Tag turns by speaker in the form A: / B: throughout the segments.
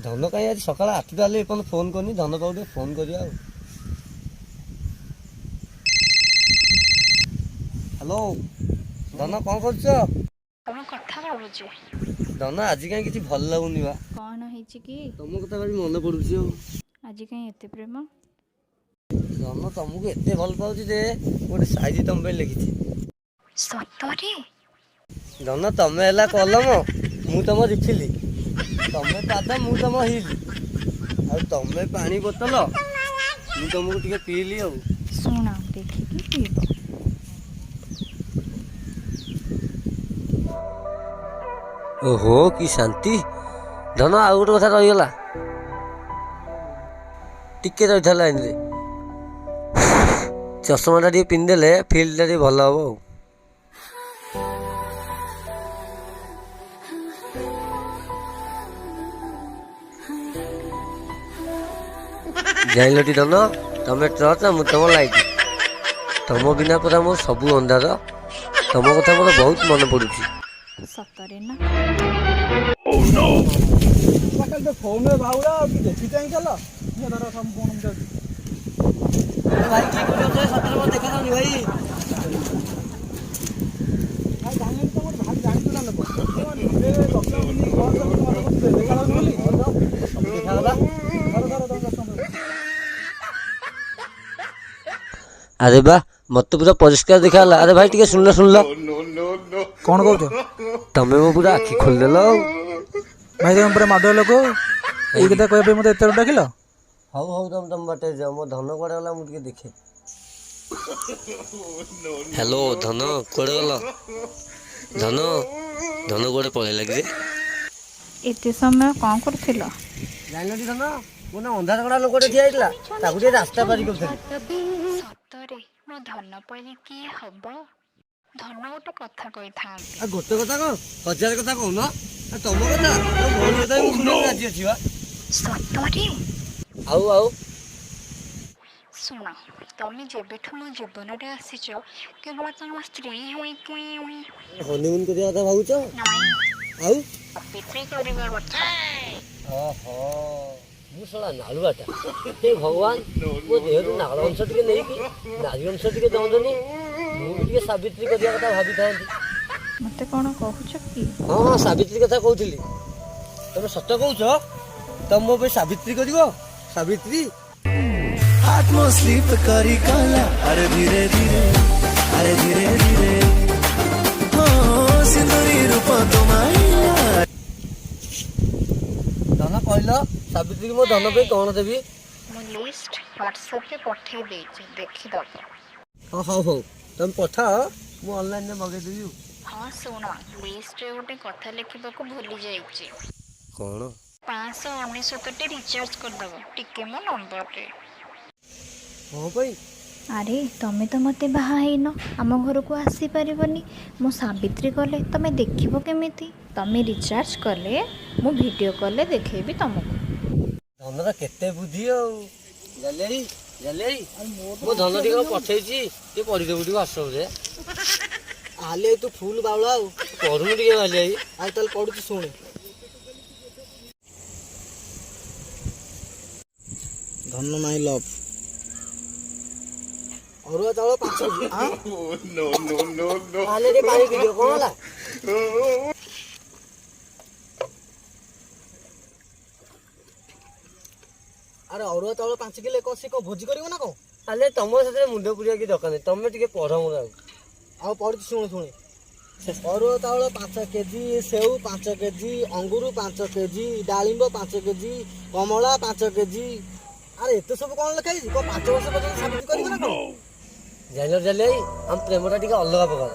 A: धन कहीं आज सकाल 8टाले फोन करनी धन पाऊ फोन करिया। हेलो धन कौन कर धन आज कहीं किसी भल लगुनि बा
B: कौन है कि
A: तुम कथा भाई मन पड़ू
B: आज कहीं एते प्रेम
A: धन तुमको एत भल पाऊँ जे गोटे शायरी तुम पे लिखी
B: सतरे
A: धन तमें है कलम मु तुम रिफिली तमें पाद मु तुम हिल आ तमें पानी बोतल मु तुमको टे पीली आ
B: शुण देखिकी पीब
A: ओहो कि शांति धन आउ गोटे कथा रहीगला टिके रही लाइन रे चषमाटा टे पिंधिदेले फिल्डटा टे भल हम जाइलटी धन तमें टर्च मु तुम लाइट तुम बिना पता मो सब अंधार तुम कथा मोर बहुत मन पड़ू
B: सतरे ना
C: फोन में बाउला देखी चाहिए चल
A: भाई की सतरे मत देखा भाई अरे बा मत पूरा परिष्कार देखा। अरे भाई टे सुन लो
C: कौन कह
A: तमें मो पूरा आखि खोलदेल
C: भाई तुम पूरा माध लोक ये कथा कहते मत एत डाक
A: हौ हौ तुम बाटे जाओ मो धन कड़े गला मुझे देखे। हेलो धन कड़े गल धन धन कड़े पड़े लगे
B: एते समय कौन करथिल
A: जानी धन मो ना अंधार कड़ा लोक ठिया रास्ता पारी कर
B: सतरे मो धन पहिले की हब धन गोटे कथा कही था
A: गोटे कथा कह हजार कथा कौन तुम कथा राजी अच्छी
B: सतरे
A: आउ आउ
B: शुण तमें जेबेठू मो जीवन में आसीच केवल तुम स्त्री
A: हनीमून करिया कथा भावुच आउ
B: पितृ करिवार କଥା
A: ओहो मु सला नालुआटा हे भगवान मो देहरु नाल अंश टिके नहीं कि नारी अंश टिके दौदनी मु टिके सावित्री करिया कथा भाबी थांती
B: मते कोन कहूछ कि
A: हां हां सावित्री कथा कहउथिली तमे सत्य कहउछ तम मो पे सावित्री करिवो सावित्री
D: हाथ में स्लिप करी काला अरे धीरे धीरे हो सिंदूरी रूप तुम्हारा
A: धन कहल सावित्री मो धन पे कौन देवी
B: मो लिस्ट व्हाट्सएप पे पठे देछि देखि दब
A: हां हां हो तुम पठाओ मु ऑनलाइन में मगे देबी
B: हां शुण लिस्ट रे गोटे कथा लिखिबाको भूली जाइछि
A: कौन
B: 569 रिचार्ज कर दब टिके मो नंबर रे
A: हां भाई
B: अरे तमें तो मते बाहा हैन आम घर को आसी परिबनी मो सावित्री कले तमें देखिबो केमिति तमें रिचार्ज कले मो वीडियो कॉल देखेबी तुमको
A: धनरा केते बुद्धि आ जलेई जलेई मो धन टिक पठेइची ते पढि देबु टिक आसो रे आले तू फुल बावला पढुनु टिके वाले आ तल पढुची सुन
C: धन माई लव
A: अरुआ चावल 5 नो नो नो नो आले रे पानी वीडियो कोन होला अरे अरुआ चावल 5 किलो कसी को भोजी करिवो ना को आले तुम से मुंड पुरिया की दरकार नहीं तुम टिके पढ़ मु आ पढी सुन सुन अरुआ चावल 5 केजी सेऊ 5 केजी अंगूर 5 केजी डालिंब 5 केजी कमला 5 केजी अरे एते सब कोन लिखाई को 5 वर्ष पर्यंत साबित करिवो ना को जाइलर जाले हम प्रेमटा टिके अलग प्रकार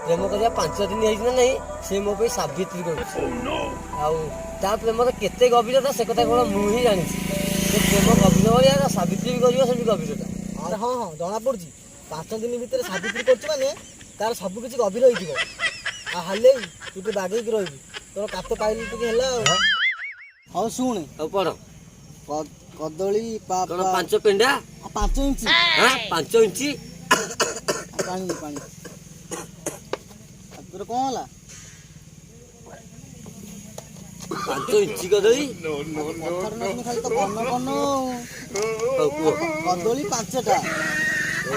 A: प्रेम करिया 5 दिन है ना नहीं से मो पे साबित्री कर आउ ता प्रेम केते गभीरता से कथा कोन मु ही जानि प्रेम गभीर होया साबित्री भी करियो से गभीरता अरे हां हां जना पड़जी 5 दिन भीतर साबित्री करछ माने तार सब किछि गभीर होइथिबो आ हाले तू तो बागै की रहबी तोर कात पाइली टिके हला हां सुन अब पढ़ कदली पापा 5 पेंडा 5 इंच हां 5 इंच पानी पानी तोर कोन होला 5 ଇଞ୍ଚି କଦଳୀ
E: କଥାରେ ନ ଶୁଣି ଖାଲି ତ କନ କନ
A: ହଉ କୁହ।
E: କଦଳୀ 5ଟା।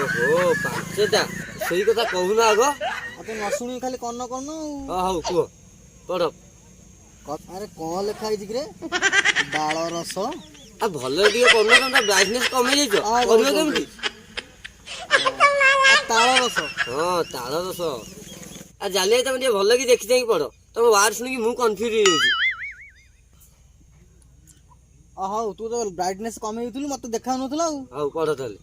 A: ଓହୋ 5ଟା ସେଇ କଥା କହୁନ ଆଗ।
E: ଆଉ ତୁ ନ ଶୁଣି ଖାଲି କନ କନ
A: ହଉ କୁହ ପଢ।
E: ଆରେ କଣ ଲେଖା ହେଇଛି କିରେ? ଡାଳ ରସ।
A: ଆଉ ଭଲରେ ଟିକେ କରୁନ, ତମେ ବ୍ରାଇଟନେସ୍ କମେଇ ଦେଇଛ, କରିବ କେମିତି?
E: ତାଳ ରସ।
A: ହଁ ତାଳ ରସ। ଆଉ ଜାଲି ତମେ ଟିକେ ଭଲ କି ଦେଖି ଚାହିଁକି ପଢ, ତମ ୱାର୍ଡ ଶୁଣିକି ମୁଁ କନଫ୍ୟୁଜ ହେଇଯାଉଛି।
E: ହଉ ତୁ ତ ବ୍ରାଇଟନେସ୍ କମେଇ ଦେଇଥିଲୁ, ମତେ ଦେଖାଉନଥିଲା ଆଉ।
A: ହଉ ପଢ ତାହେଲେ।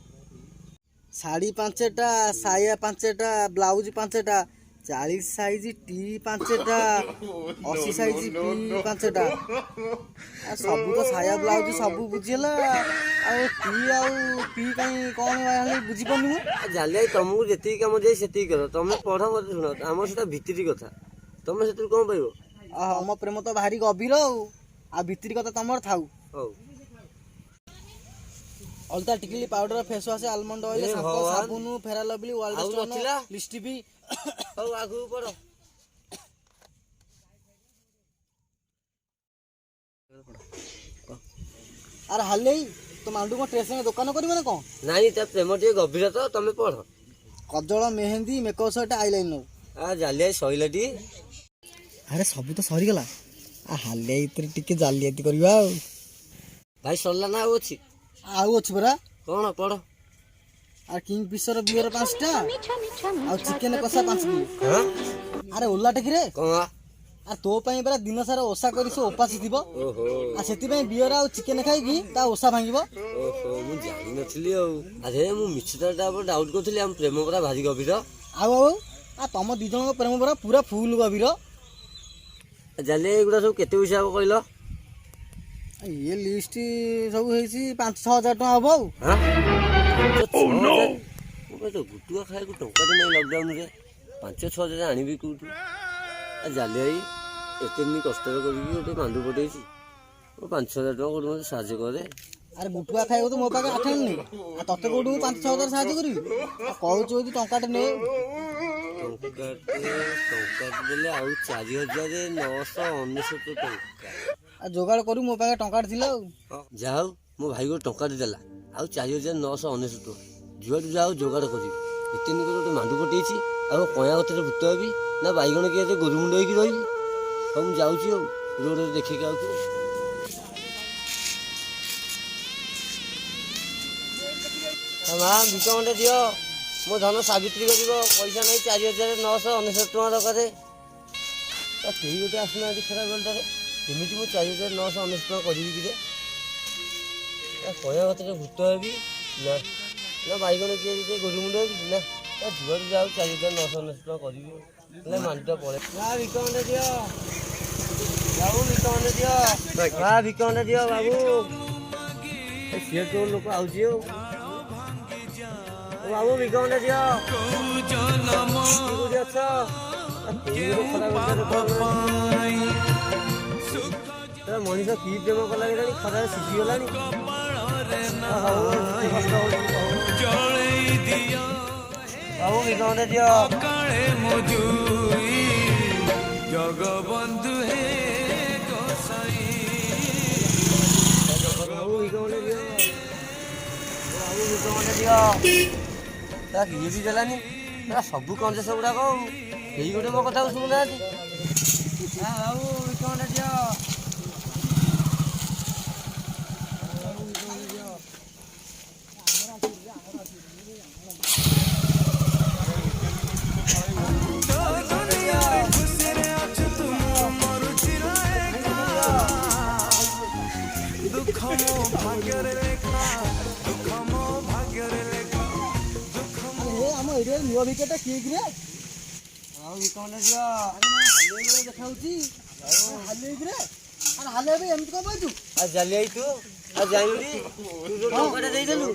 E: ଶାଢ଼ୀ 5ଟା, ସାୟା 5ଟା, ବ୍ଲାଉଜ 5ଟା, 40 ସାଇଜ ଟି 5ଟା, 80 ସାଇଜ ପି 5ଟା। ଆଉ ସବୁ ତ ସାୟା ବ୍ଲାଉଜ ସବୁ ବୁଝିହେଲା, ଆଉ ପି କାଇଁ କଣ ହେଲେ ବୁଝିପାରୁନି ମୁଁ।
A: ଜାଲି ତମକୁ ଯେତିକି କାମ ଦିଏ ସେତିକି କର, ତମେ ପଢ ମତେ ଶୁଣ, ଆମର ସେଟା ଭିତିରି କଥା, ତମେ ସେଥିରୁ କଣ ପାଇବ?
E: ଆମ ପ୍ରେମ ତ ଭାରି ଗଭୀର ଆଉ ଭିତିରି କଥା ତମର ଥାଉ।
A: ହଉ
E: ଅଲତା ଟିକିଲି powder, face wash, almond oil, shampoo, ସାବୁନ, ଫେରା ଲଭଲି, ୱାଇଲ୍ଡ
A: ଆଉ
E: ଷ୍ଟୋନ,
A: ନଥିଲା?
E: ଲିପଷ୍ଟିକ୍।
A: ହଉ ଆଗକୁ ପଢ।
E: ଆରେ ହାଲେଇ ତୋ ମାଣ୍ଡୁ କଣ ଷ୍ଟେସନରେ ଦୋକାନ କରିବ ନା କଣ?
A: ନାଇଁ ତା ପ୍ରେମ ଟିକେ ଗଭୀର ତ, ତମେ ପଢ।
E: କଜଳ, ମେହେନ୍ଦି, ମେକଅପ୍ ସେଟ୍, ଆଇଲାଇନର।
A: ଜାଲି ସଇଲାଟି।
E: ଆରେ ସବୁ ତ ସରିଗଲା, ହାଲିଆ ଭିତରେ ଟିକେ ଜାଲିଆତି କରିବା ଆଉ।
A: ଭାଇ ସରିଲା ନା ଆଉ ଅଛି?
E: ଆଉ ଅଛି ପରା।
A: କଣ ପଢ।
E: ଆଉ କିଙ୍ଗ ଫିଶର ବିୟର 5ଟା, ଆଉ ଚିକେନ କଷା 5 କିଲୋ। ଆରେ ଓଲା ଟେକିରେ
A: କଣ?
E: ଆରେ ତୋ ପାଇଁ ପରା ଦିନ ସାରା ଓଷା କରି ସେ ଉପାସ ଥିବ।
A: ଓହୋ
E: ଆଉ ସେଥିପାଇଁ ବିୟର ଆଉ ଚିକେନ ଖାଇକି ତା ଓଷା ଭାଙ୍ଗିବ।
A: ଓହୋ ମୁଁ ଜାଣିନଥିଲି ଆଉ। ଆରେ ମୁଁ ମିଛୁଟାଟା ଉପରେ ଡାଉଟ କରୁଥିଲି, ଆମ ପ୍ରେମ ପରା ଭାରି ଗଭୀର।
E: ଆଉ ତମ ଦି ଜଣଙ୍କ ପ୍ରେମ ପରା ପୁରା ଫୁଲ ଗଭୀର।
A: ଜାଲି ଏଗୁଡ଼ା ସବୁ କେତେ ପଇସା ହବ କହିଲ?
E: ଇଏ ଲିଷ୍ଟ ସବୁ ହେଇଛି 5-6 ହଜାର ଟଙ୍କା ହବ ଆଉ।
A: ମୁଁ ତ ଗୁଟୁଆ ଖାଇବାକୁ ଟଙ୍କାଟେ ନାହିଁ ଲକଡାଉନରେ, 5-6 ହଜାର ଆଣିବି କୋଉଠୁ? ଜାଲି ଭାଇ ଏତେ ଦିନ କଷ୍ଟରେ କରିକି ଗୋଟେ ମାଣ୍ଡୁ ପଟେଇଛି, 5-6 ହଜାର ଟଙ୍କା କୋଉଠୁ ମୋତେ ସାହାଯ୍ୟ କରେ।
E: ଆରେ ଗୁଟୁଆ ଖାଇବାକୁ ତ ମୋ ପାଖରେ 8 ଆଣିନି, ଆଉ ତତେ କୋଉଠୁ 5-6 ହଜାର ସାହାଯ୍ୟ କରିବି? ଆଉ କହୁଛୁ ଯଦି ଟଙ୍କାଟେ ନେ।
A: ଟଙ୍କାଟେ ଦେଲେ ଆଉ 4,999 ଟଙ୍କା।
E: ଆଉ ଯୋଗାଡ଼ କରୁ, ମୋ ପାଖରେ ଟଙ୍କାଟେ ଥିଲା ଆଉ।
A: ଯାହା ହଉ ମୋ ଭାଇ ଗୋଟେ ଟଙ୍କାଟେ ଦେଲା, ଆଉ 4,999 ଟଙ୍କା ଯୁଆଡ଼ୁ ଯାହା ହଉ ଯୋଗାଡ଼ କରିବି। ଏତେ ଦିନ ଗୋଟେ ମାଣ୍ଡୁ ପଟେଇଛି, ଆଉ କଇଁଆ ଗଛରେ ଭୂତ ହେବି ନା ବାଇଗଣ କିଏ ଏତେ ଗୋରୁମୁଣ୍ଡ ହେଇକି ରହିବି? ହଉ ମୁଁ ଯାଉଛି ଆଉ, ରୋଡ଼ରେ ଦେଖିକି ଆଉଛି। ମା ଭିକ ଖଣ୍ଡେ ଦିଅ, ମୋ ଧନ ସାବିତ୍ରୀ କରିବ, ପଇସା ନାହିଁ, 4,999 ଟଙ୍କା ଦରକାର। କେହି ଗୋଟେ ଆସୁନାହାନ୍ତି ଖରାପ ବେଳଟାରେ, କେମିତି ମୁଁ 4,999 ଟଙ୍କା କରିବି କିରେ? କଇଁଆ ଗଛରେ ଭୂତ ହେବି ନା ନା ବାଇଗଣ କିଏ ଟିକେ ଗୋରୁମୁଣ୍ଡ ହେବି ନା, ଯୁଆଡ଼ୁ ଯାଉ 4,999 ଟଙ୍କା କରିବି। ହେଲେ ମାଣ୍ଡିଟା ପଳେଇ ଭିକ ଖଣ୍ଡେ ଦିଅ ବାବୁ, ଭିକ ଖଣ୍ଡେ ଦିଅ ଭିକ ଖଣ୍ଡେ ଦିଅ ବାବୁ। ସିଏ କୋଉ ଲୋକ ଆଉଛି ଆଉ। ବାବୁ ଭିକ ଖଣ୍ଡେ ଦିଅ। କୋଉଠି ଅଛ? ମଣିଷ କି ପ୍ରେମ କଲା କେଜାଣି, ଖରାରେ ସିଝିଗଲାଣି। ବାବୁ ଭିକ ଖଣ୍ଡେ ଦିଅ। ଜଗବନ୍ଧୁ ହେ ଗୋସାଇ, ବାବୁ ଭିକ ଖଣ୍ଡେ ଦିଅ, ବାବୁ ଭିକ ଖଣ୍ଡେ ଦିଅ। କିଏ ବି ଦେଲାନି, ସବୁ କଞ୍ଜେସ ଗୁଡ଼ାକ ଆଉ, କେହି ଗୋଟେ ମୋ କଥାକୁ ଶୁଣୁନାହାନ୍ତି। ବାବୁ ଭିକ ଖଣ୍ଡେ ଦିଅ।
E: ଆମ ଏରିଆରେ ନୂଆ ଭିକେଟା କିଏ କିରେ?
A: ଆଉ ଭିକ ଖଣ୍ଡେ ଦିଅ।
E: ଦେଖାଉଛି ହାଲେ ଭାଇ ଏମିତି କଣ ପାଇଛୁ?
A: ଆଉ ଜାଲି ଆଇ ତୁ ଆଉ ଯାଇବି ତୁ ଯୋଉ ଟଙ୍କାଟା ଦେଇଦେଲୁ,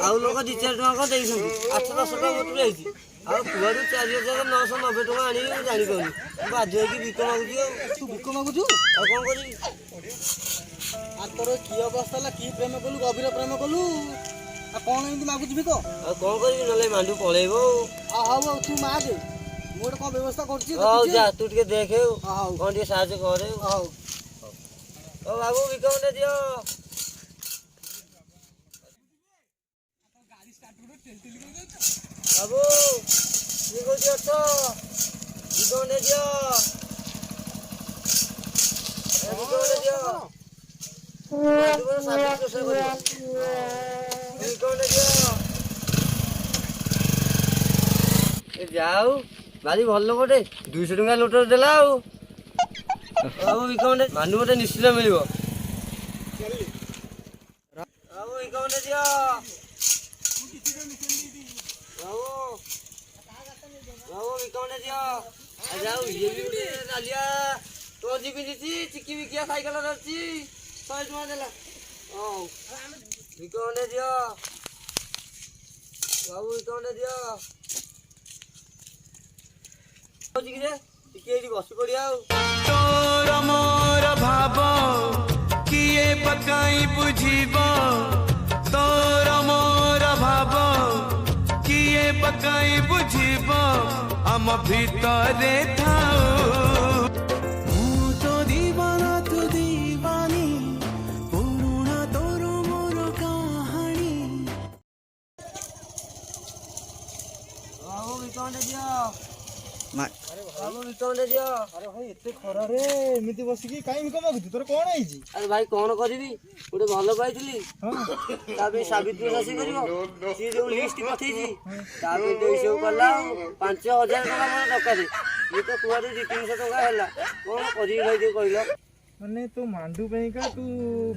A: ଆଉ ଲୋକ 2-4 ଟଙ୍କା କଣ ଦେଇଛନ୍ତି, 8-10 ଟଙ୍କା ମୋଟୁ ଯାଇଛି, ଆଉ କୁଆଡୁ 4,990 ଟଙ୍କା ଆଣିବି ମୁଁ ଜାଣିପାରୁନି। ମୁଁ ବାଧ୍ୟ ହେଇକି ଭିକ ମାଗୁଛି ଆଉ।
E: ତୁ ଭିକ ମାଗୁଛୁ?
A: ଆଉ କଣ କରିବି?
E: ଆଉ ତୋର କି ଅବସ୍ଥା ହେଲା, କି ପ୍ରେମ କଲୁ, ଗଭୀର ପ୍ରେମ କଲୁ, ଆଉ କଣ ଏମିତି ମାଗୁଛୁ ଭିକ?
A: ଆଉ କଣ କରିବି, ନହେଲେ ମାଣ୍ଡୁ ପଳେଇବ ଆଉ।
E: ହଉ ତୁ ମାଗେ, ମୁଁ ଗୋଟେ କଣ ବ୍ୟବସ୍ଥା କରୁଛି।
A: ହଉ ଯା, ତୁ ଟିକେ ଦେଖେ ଆଉ
E: ହଉ
A: କଣ ଟିକେ ସାହାଯ୍ୟ କରେ ଆଉ।
E: ହଉ।
A: ଓ ବାବୁ ବିକମଟେ ଦିଅ। ବାବୁ କିଏ କୋଉଠି ଅଛ? ବିକମଟେ ଦିଅ। ବିକମଟେ ଦିଅ। ଯାଉ ଭାରି ଭଲ ଲୋକଟେ 200 ଟଙ୍କା ଲୋଟର ଦେଲା ଆଉ ବିକମଟେ ମାନୁ ଗୋଟେ ନିଶ୍ଚିତ ମିଳିବ। ବାବୁ ବିକମଟେ ଦିଅ। ବାବୁ ବିକମଟେ ଦିଅ। ଯାଉ ଇଏ ବି ଗୋଟେ ନାଲିଆ ଟୋଜି ପିନ୍ଧିଛି ଚିକି ବିକିଆ ସାଇକେଲ ଧରିଛି 100 ଟଙ୍କା ଦେଲା। ହଉ ବିକମଟେ ଦିଅ। ବାବୁ ବିକମଟେ ଦିଅ। ଟିକେ ଏଇଠି ବସି ପଡିଆ ଆଉ।
D: तोर मोर भाव किए पकाई बुझीब तोर मोर भाव किए पकाई बुझीब आम भितरे थाओ मु तो दीवाना तू दीवानी पुरुणा तोर मोर कहानी।
A: ବାବୁ ବିକମଟେ ଦିଅ।
E: ମା-
A: ବାବୁ ବିକମଟେ ଦିଅ।
C: ଆରେ ଭାଇ ଏତେ ଖରାରେ ଏମିତି ବସିକି କାଇଁ ଭିକ ମାଗୁଛୁ? ତୋର କଣ ହେଇଛି?
A: ଆରେ ଭାଇ କଣ କରିବି ଗୋଟେ ଭଲ ପାଇଥିଲି
C: ହଁ
A: ତା ପାଇଁ ସାବିତ୍ରୀ ଚାଷୀ କରିବ ସିଏ ଯୋଉ ଲିଷ୍ଟ ପଠେଇଛି ତା ପାଇଁ ତ ଏସବୁ କଲା ଆଉ 5,000 ଟଙ୍କା ମୋର ଦରକାର। ଇଏ ତ କୁଆଡେ 200-300 ଟଙ୍କା ହେଲା କଣ କରିବି ଭାଇ ଟିକେ କହିଲ।
C: ମାନେ ତୋ ମାଣ୍ଡୁ ପାଇଁକା ତୁ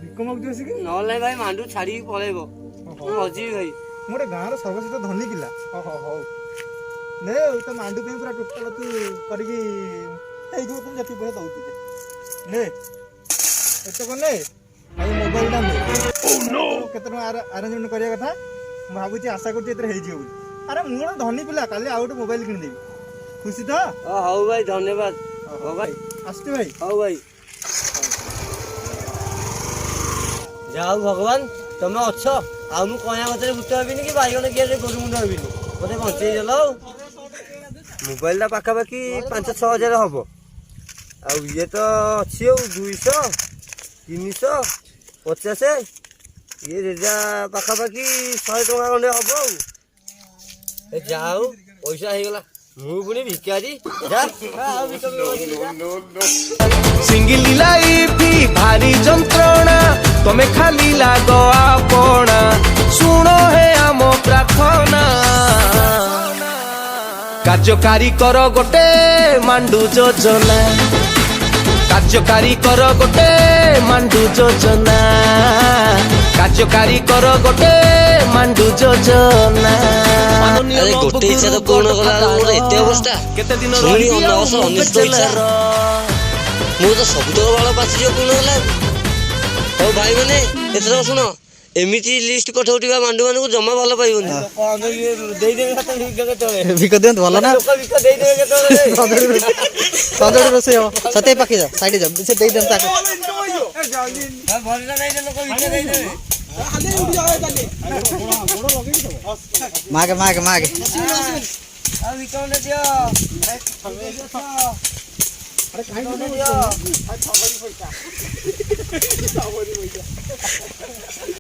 C: ଭିକ ମାଗୁଛୁ ଆସିକି?
A: ନହେଲେ ଭାଇ ମାଣ୍ଡୁ ଛାଡିକି ପଳେଇବ ମୁଁ ହଜିବି ଭାଇ।
C: ମୁଁ ଗୋଟେ ଗାଁର ସର୍ବଶ୍ରେଷ୍ଠ ଧନୀ ପିଲା। ହଉ ନେ ତ ମାଣ୍ଡୁ ପାଇଁ ପୁରା ଟୋଟାଲ ତୁ କରିକି ହେଇଯିବ। ତୁ ଯେତିକି ପଇସା ଦଉଛୁ ନେ ଏତେ କଣ ନେ ଆଉ ମୋବାଇଲଟା ନେ। କେତେ ଟଙ୍କା ଆରେଞ୍ଜମେଣ୍ଟ କରିବା କଥା ମୁଁ ଭାବୁଛି ଆଶା କରୁଛି ଏଥିରେ ହେଇଯିବ ବୋଲି। ଆରେ ମୁଁ ଗୋଟେ ଧନୀ ପିଲା କାଲି ଆଉ ଗୋଟେ ମୋବାଇଲ କିଣିଦେବି। ଖୁସି ତ?
A: ହଉ ଭାଇ ଧନ୍ୟବାଦ। ହଉ ଭାଇ
C: ଆସୁଛି ଭାଇ।
A: ହଉ ଭାଇ। ଯାଉ ଭଗବାନ ତମେ ଅଛ ଆଉ ମୁଁ କଇଁଆ ଗଛରେ ଭୂତ ହେବିନି କି ବାଇଗଣ କିଆରେ ଗୋରୁ ମୁଣ୍ଡ ହେବିନି ମତେ ବଞ୍ଚେଇଦେଲ ଆଉ। ମୋବାଇଲଟା ପାଖାପାଖି 5-6 ହଜାର ହବ ଆଉ ଇଏ ତ ଅଛି ଆଉ 200-350 ଇଏ ରେଜା ପାଖାପାଖି 100 ଟଙ୍କା ଖଣ୍ଡେ ହବ ଆଉ। ଯାଉ ପଇସା ହେଇଗଲା ମୁଁ ପୁଣି ଭିକାରୀ ଯା ଆଉ
D: सिंगल लाइफ भारी जंत्रणा तमे खाली लागो आपना सुनो है आम प्रार्थना कार्यकारी कर गोटे मांडू योजना कार्यकारी कर गोटे मांडू योजना कार्यकारी कर गोटे मांडू योजना।
A: अरे गोटे इच्छा तो पूर्ण कला मोर एते अवस्था
D: केते दिन
A: सुनी अनवस अनिष्ट इच्छा मु तो सब तो बाल पाची पूर्ण कला। हौ भाई माने एथरा सुन एमिति लिस्ट पठाउटिबा मांडू मानकु जम्मा भल पाइबनी देई देबे खाते
E: ଭିକ ଦିଅନ୍ତୁ ଭଲ ନା।
A: लोक विक देई देबे केतले
E: ସଜଡ଼ି ରୋଷେଇ ହବ ସତେଇ ପାଖି ଯାଅ ସାଇଡ୍ ଯାଅ ସେ ଦେଇଦିଅନ୍ତୁ ତାକୁ।
A: ଭଲଟା ଦେଇ ଦେ लोक विक देई देबे
E: ମାଗେ ମାଗେ ମାଗେ
A: ଆଉ ବିକଣ୍ଡେ ଦିଅ अरे खाई दियो